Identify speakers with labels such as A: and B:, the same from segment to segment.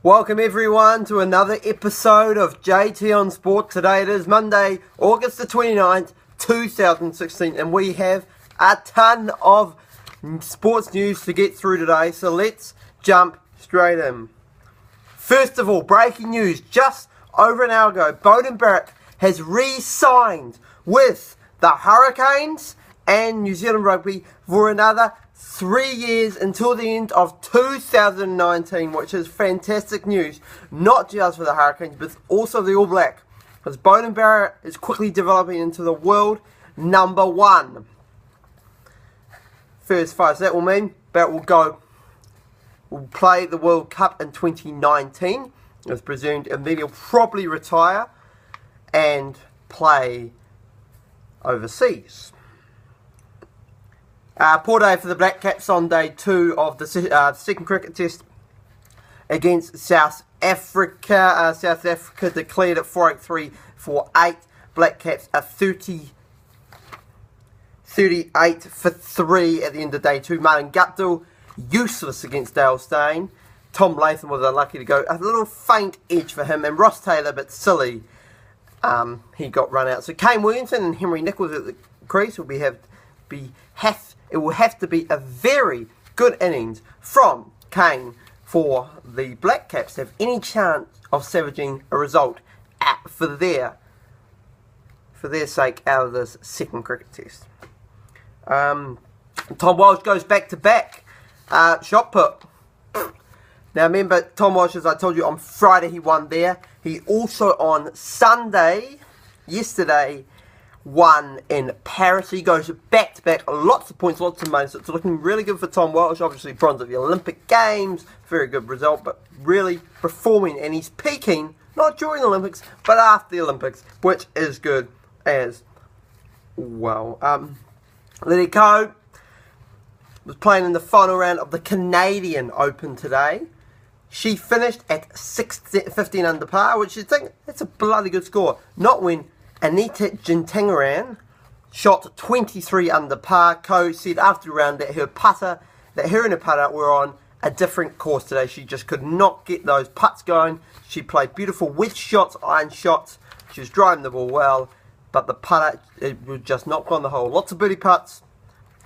A: Welcome everyone to another episode of JT on Sport. Today it is Monday, August the 29th, 2016, and we have a ton of sports news to get through today, so let's jump straight in. First of all, breaking news, just over an hour ago, Beauden Barrett has re-signed with the Hurricanes and New Zealand Rugby for another 3 years until the end of 2019, which is fantastic news, not just for the Hurricanes, but also the All Black, because Beauden Barrett is quickly developing into the world number one. First five, so that will mean Barrett will play the World Cup in 2019, it's presumed, and then he'll probably retire and play overseas. Poor day for the Black Caps on day 2 of the second cricket test against South Africa. South Africa declared at 483 for 8. Black Caps are 38 for 3 at the end of day 2. Martin Guptill, useless against Dale Steyn. Tom Latham was unlucky to go. A little faint edge for him. And Ross Taylor, but silly, he got run out. So Kane Williamson and Henry Nicholls at the crease it will have to be a very good innings from Kane for the Black Caps to have any chance of salvaging a result for their sake out of this second cricket test. Tom Walsh goes back-to-back shot put. Now remember, Tom Walsh, as I told you, on Friday he won there. He also on Sunday, yesterday, won in Paris. He goes back-to-back, lots of points, lots of money, so it's looking really good for Tom Walsh. Obviously bronze at the Olympic Games, very good result, but really performing, and he's peaking, not during the Olympics, but after the Olympics, which is good as well. Lydia Ko was playing in the final round of the Canadian Open today. She finished at 15 under par, which you think, that's a bloody good score. Not when Anita Jintangaran shot 23 under par. Ko said after the round that her and her putter were on a different course today. She just could not get those putts going. She played beautiful wedge shots, iron shots. She was driving the ball well, but the putter, it would just not go on the hole. Lots of birdie putts,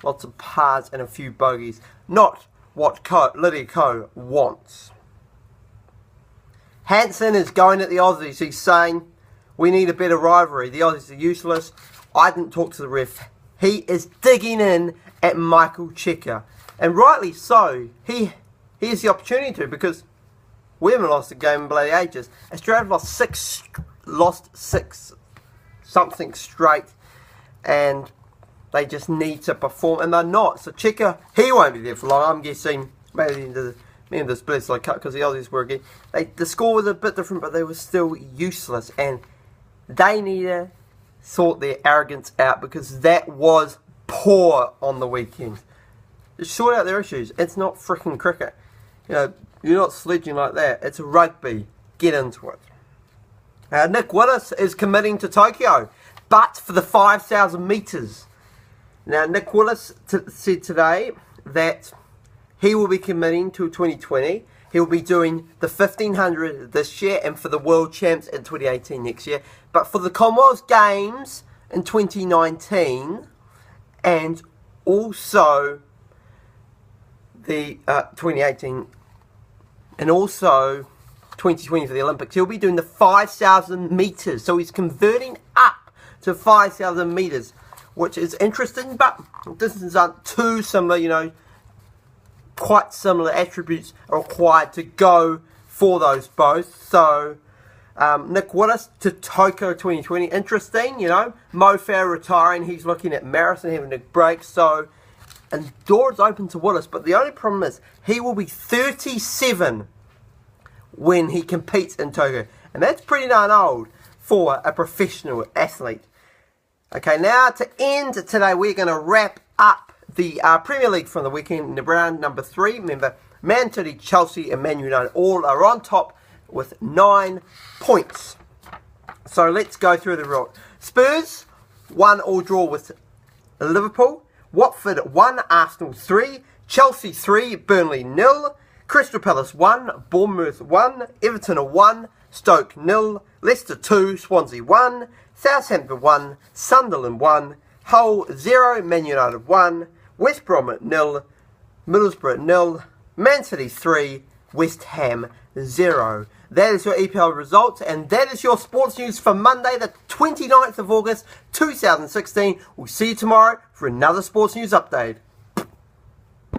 A: lots of pars, and a few bogeys. Not what Lydia Ko wants. Hansen is going at the Aussies. He's saying, we need a better rivalry. The Aussies are useless. I didn't talk to the ref. He is digging in at Michael Cheika. And rightly so. He has the opportunity to, because we haven't lost a game in bloody ages. Australia lost six something straight. And they just need to perform. And they're not. So Cheika, he won't be there for long. I'm guessing maybe into the Split Cup, because the Aussies were again. The score was a bit different, but they were still useless. And they need to sort their arrogance out, because that was poor on the weekend. Just sort out their issues. It's not freaking cricket. You know, you're not sledging like that. It's rugby. Get into it. Nick Willis is committing to Tokyo, but for the 5,000 metres. Now, Nick Willis said today that he will be committing to 2020. He'll be doing the 1500 this year and for the World Champs in 2018 next year. But for the Commonwealth Games in 2019 and also the 2018 and also 2020 for the Olympics, he'll be doing the 5,000 metres. So he's converting up to 5,000 metres, which is interesting, but distances aren't too similar, you know. Quite similar attributes are required to go for those both. So Nick Willis to Tokyo 2020, interesting, you know. Mo Farah retiring, he's looking at marathon, having a break. So, and doors open to Willis, but the only problem is he will be 37 when he competes in Tokyo, and that's pretty darn old for a professional athlete. Okay, now to end today, we're going to wrap up the Premier League from the weekend in round number 3. Remember, Man City, Chelsea and Man United all are on top with 9 points. So let's go through the route. Spurs 1-1 draw with Liverpool. Watford 1, Arsenal 3. Chelsea 3, Burnley 0. Crystal Palace 1, Bournemouth 1, Everton 1, Stoke 0, Leicester 2, Swansea 1, Southampton 1, Sunderland 1, Hull 0, Man United 1, West Brom 0, Middlesbrough 0, Man City 3, West Ham 0. That is your EPL results, and that is your sports news for Monday, the 29th of August, 2016. We'll see you tomorrow for another sports news update.